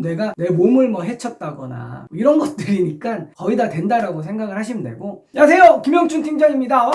내가 내 몸을 뭐 해쳤다거나 뭐 이런 것들이니까 거의 다 된다라고 생각을 하시면 되고. 안녕하세요, 김영춘 팀장입니다. 와!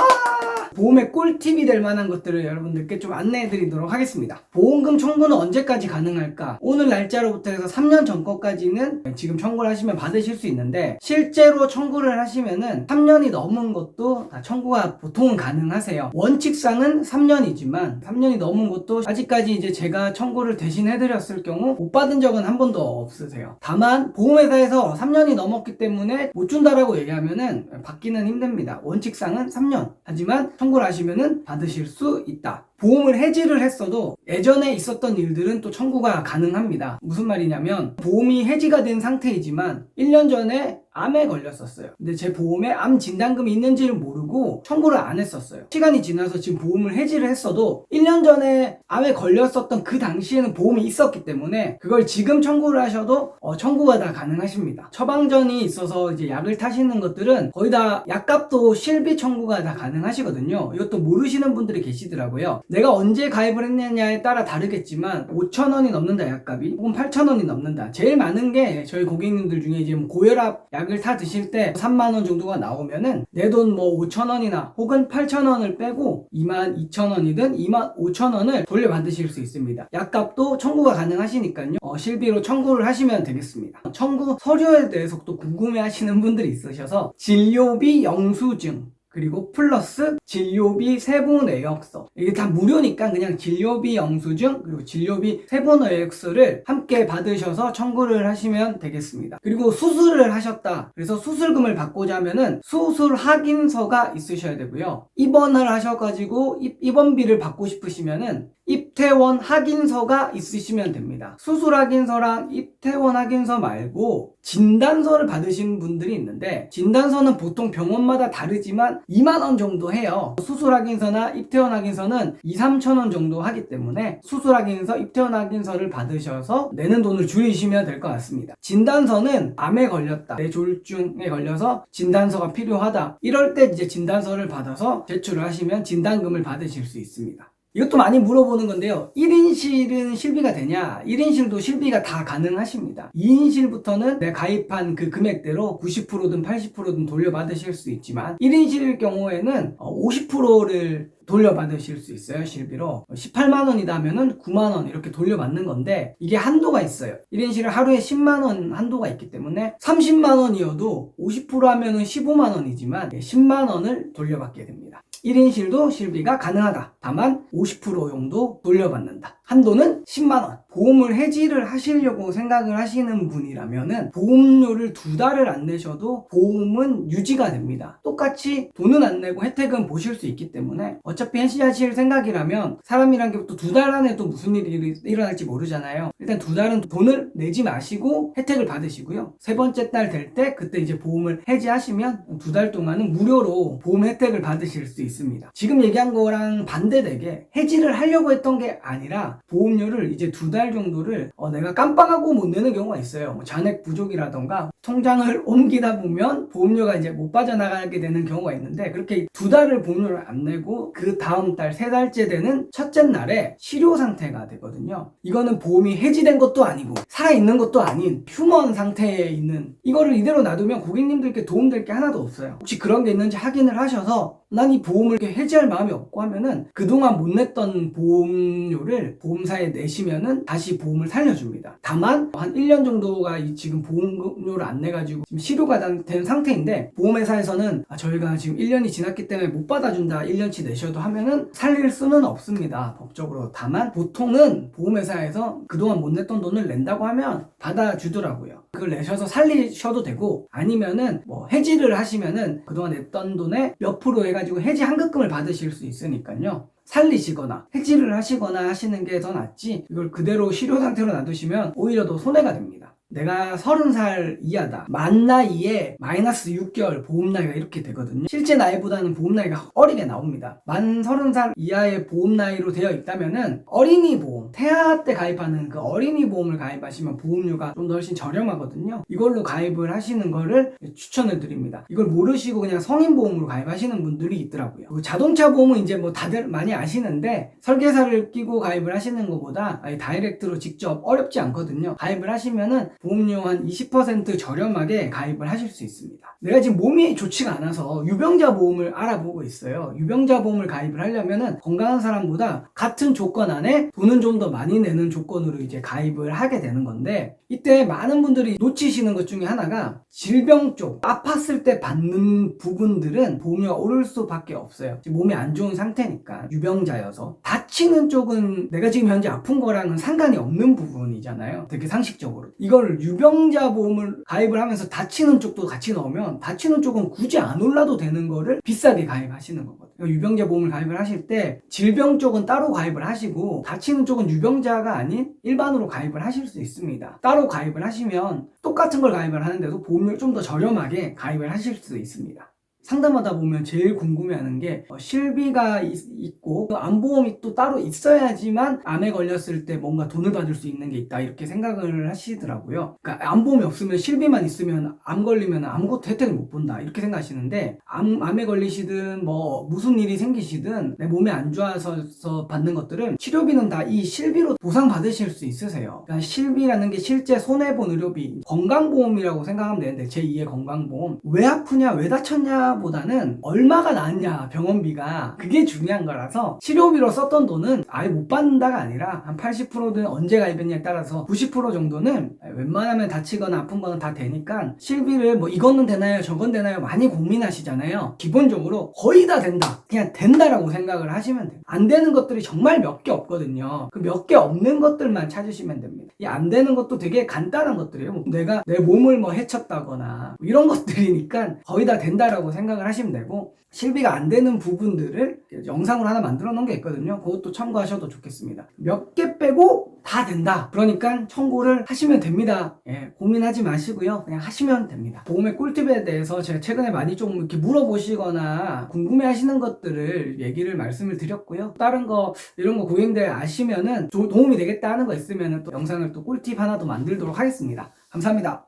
보험의 꿀팁이 될 만한 것들을 여러분들께 좀 안내해 드리도록 하겠습니다. 보험금 청구는 언제까지 가능할까? 오늘 날짜로부터 해서 3년 전 거까지는 지금 청구를 하시면 받으실 수 있는데, 실제로 청구를 하시면은 3년이 넘은 것도 다 청구가 보통은 가능하세요. 원칙상은 3년이지만 3년이 넘은 것도 아직까지 이제 제가 청구를 대신 해드렸을 경우 못 받은 적은 한 번도 없으세요. 다만 보험회사에서 3년이 넘었기 때문에 못 준다라고 얘기하면은 받기는 힘듭니다. 원칙상은 3년. 하지만 청구를 하시면은 받으실 수 있다. 보험을 해지를 했어도 예전에 있었던 일들은 또 청구가 가능합니다. 무슨 말이냐면, 보험이 해지가 된 상태이지만 1년 전에 암에 걸렸었어요. 근데 제 보험에 암 진단금이 있는지를 모르고 청구를 안 했었어요. 시간이 지나서 지금 보험을 해지를 했어도 1년 전에 암에 걸렸었던 그 당시에는 보험이 있었기 때문에 그걸 지금 청구를 하셔도 청구가 다 가능하십니다. 처방전이 있어서 이제 약을 타시는 것들은 거의 다 약값도 실비 청구가 다 가능하시거든요. 이것도 모르시는 분들이 계시더라고요. 내가 언제 가입을 했느냐에 따라 다르겠지만 5,000원이 넘는다, 약값이. 혹은 8,000원이 넘는다. 제일 많은 게 저희 고객님들 중에 이제 고혈압 약을 타 드실 때 3만원 정도가 나오면은 내 돈 뭐 5,000원이나 혹은 8,000원을 빼고 22,000원이든 25,000원을 돌려받으실 수 있습니다. 약값도 청구가 가능하시니까요. 실비로 청구를 하시면 되겠습니다. 청구 서류에 대해서 또 궁금해 하시는 분들이 있으셔서 진료비 영수증, 그리고 플러스 진료비 세부 내역서, 이게 다 무료니까 그냥 진료비 영수증 그리고 진료비 세부 내역서를 함께 받으셔서 청구를 하시면 되겠습니다. 그리고 수술을 하셨다, 그래서 수술금을 받고자 하면은 수술 확인서가 있으셔야 되고요. 입원을 하셔가지고 입원비를 받고 싶으시면은 입퇴원 확인서가 있으시면 됩니다. 수술 확인서랑 입퇴원 확인서 말고 진단서를 받으신 분들이 있는데, 진단서는 보통 병원마다 다르지만 2만원 정도 해요. 수술 확인서나 입퇴원 확인서는 2-3천원 정도 하기 때문에 수술 확인서, 입퇴원 확인서를 받으셔서 내는 돈을 줄이시면 될 것 같습니다. 진단서는 암에 걸렸다, 뇌졸중에 걸려서 진단서가 필요하다, 이럴 때 이제 진단서를 받아서 제출을 하시면 진단금을 받으실 수 있습니다. 이것도 많이 물어보는 건데요. 1인실은 실비가 되냐? 1인실도 실비가 다 가능하십니다. 2인실부터는 내가 가입한 그 금액대로 90%든 80%든 돌려받으실 수 있지만, 1인실일 경우에는 50%를 돌려받으실 수 있어요. 실비로 18만원이다 하면은 9만원 이렇게 돌려받는 건데, 이게 한도가 있어요. 1인실은 하루에 10만원 한도가 있기 때문에 30만원이어도 50% 하면은 15만원이지만 10만원을 돌려받게 됩니다. 1인실도 실비가 가능하다. 다만 50% 정도 돌려받는다. 한도는 10만원. 보험을 해지를 하시려고 생각을 하시는 분이라면은 보험료를 2달을 안 내셔도 보험은 유지가 됩니다. 똑같이 돈은 안 내고 혜택은 보실 수 있기 때문에, 어차피 해지하실 생각이라면 사람이란 게 또 2달 안에 또 무슨 일이 일어날지 모르잖아요. 일단 2달은 돈을 내지 마시고 혜택을 받으시고요. 세 번째 달 될 때 그때 이제 보험을 해지하시면 2달 동안은 무료로 보험 혜택을 받으실 수 있습니다. 지금 얘기한 거랑 반대되게 해지를 하려고 했던 게 아니라 보험료를 이제 2달 정도를 내가 깜빡하고 못 내는 경우가 있어요. 뭐 잔액 부족이라던가 통장을 옮기다 보면 보험료가 이제 못 빠져나가게 되는 경우가 있는데, 그렇게 2달을 보험료를 안 내고 그 다음 달 3달째 되는 첫째 날에 실효 상태가 되거든요. 이거는 보험이 해지된 것도 아니고 살아있는 것도 아닌 휴먼 상태에 있는, 이거를 이대로 놔두면 고객님들께 도움될 게 하나도 없어요. 혹시 그런 게 있는지 확인을 하셔서 난 이 보험을 이렇게 해지할 마음이 없고 하면은 그동안 못 냈던 보험료를 보험사에 내시면은 다시 보험을 살려줍니다. 다만 한 1년 정도가 지금 보험료를 안 내가지고 지금 실효가 된 상태인데, 보험회사에서는 저희가 지금 1년이 지났기 때문에 못 받아준다, 1년치 내셔도 하면은 살릴 수는 없습니다, 법적으로. 다만 보통은 보험회사에서 그동안 못 냈던 돈을 낸다고 하면 받아주더라고요. 그걸 내셔서 살리셔도 되고, 아니면은 뭐 해지를 하시면은 그동안 냈던 돈의 몇 프로 해가지고 해지 환급금을 받으실 수 있으니까요. 살리시거나 해지를 하시거나 하시는 게 더 낫지, 이걸 그대로 실효 상태로 놔두시면 오히려 더 손해가 됩니다. 내가 30살 이하다, 만 나이에 마이너스 6개월 보험 나이가 이렇게 되거든요. 실제 나이보다는 보험 나이가 어리게 나옵니다. 만 30살 이하의 보험 나이로 되어 있다면은 어린이 보험, 태아 때 가입하는 그 어린이 보험을 가입하시면 보험료가 좀 더 훨씬 저렴하거든요. 이걸로 가입을 하시는 거를 추천을 드립니다. 이걸 모르시고 그냥 성인 보험으로 가입하시는 분들이 있더라고요. 그리고 자동차 보험은 이제 뭐 다들 많이 아시는데, 설계사를 끼고 가입을 하시는 것보다 다이렉트로 직접 어렵지 않거든요. 가입을 하시면은 보험료 한 20% 저렴하게 가입을 하실 수 있습니다. 내가 지금 몸이 좋지가 않아서 유병자 보험을 알아보고 있어요. 유병자 보험을 가입을 하려면은 건강한 사람보다 같은 조건 안에 돈은 좀 더 많이 내는 조건으로 이제 가입을 하게 되는 건데, 이때 많은 분들이 놓치시는 것 중에 하나가 질병 쪽, 아팠을 때 받는 부분들은 보험료가 오를 수밖에 없어요. 지금 몸이 안 좋은 상태니까, 유병자여서. 다치는 쪽은 내가 지금 현재 아픈 거랑은 상관이 없는 부분이잖아요. 되게 상식적으로. 이걸 유병자 보험을 가입을 하면서 다치는 쪽도 같이 넣으면 다치는 쪽은 굳이 안 올라도 되는 거를 비싸게 가입하시는 거거든요. 유병자 보험을 가입을 하실 때 질병 쪽은 따로 가입을 하시고 다치는 쪽은 유병자가 아닌 일반으로 가입을 하실 수 있습니다. 따로 가입을 하시면 똑같은 걸 가입을 하는데도 보험료를 좀 더 저렴하게 가입을 하실 수 있습니다. 상담하다 보면 제일 궁금해하는 게 실비가 있고 암보험이 또 따로 있어야지만 암에 걸렸을 때 뭔가 돈을 받을 수 있는 게 있다, 이렇게 생각을 하시더라고요. 그러니까 암보험이 없으면 실비만 있으면 암 걸리면 아무것도 혜택을 못 본다, 이렇게 생각하시는데 암에 걸리시든 뭐 무슨 일이 생기시든 내 몸이 안 좋아서 받는 것들은 치료비는 다 이 실비로 보상받으실 수 있으세요. 그러니까 실비라는 게 실제 손해본 의료비, 건강보험이라고 생각하면 되는데 제2의 건강보험, 왜 아프냐 왜 다쳤냐 보다는 얼마가 나왔냐, 병원비가, 그게 중요한 거라서 치료비로 썼던 돈은 아예 못 받는다가 아니라 한 80%는 언제 가입했냐에 따라서 90% 정도는 웬만하면 다치거나 아픈 거는 다 되니까 실비를 뭐 이거는 되나요 저건 되나요 많이 고민하시잖아요. 기본적으로 거의 다 된다, 그냥 된다라고 생각을 하시면 돼요. 안 되는 것들이 정말 몇 개 없거든요. 그 몇 개 없는 것들만 찾으시면 됩니다. 이 안 되는 것도 되게 간단한 것들이에요. 내가 내 몸을 뭐 해쳤다거나 뭐 이런 것들이니까 거의 다 된다라고 생각을 하시면 되고, 실비가 안 되는 부분들을 영상으로 하나 만들어 놓은 게 있거든요. 그것도 참고하셔도 좋겠습니다. 몇 개 빼고 다 된다, 그러니까 청구를 하시면 됩니다. 고민하지 마시고요, 그냥 하시면 됩니다. 보험의 꿀팁에 대해서 제가 최근에 많이 좀 이렇게 물어보시거나 궁금해 하시는 것들을 얘기를 말씀을 드렸고요. 다른 거 이런 거 고객님들 아시면은 도움이 되겠다 하는 거 있으면은 또 영상을 또 꿀팁 하나 더 만들도록 하겠습니다. 감사합니다.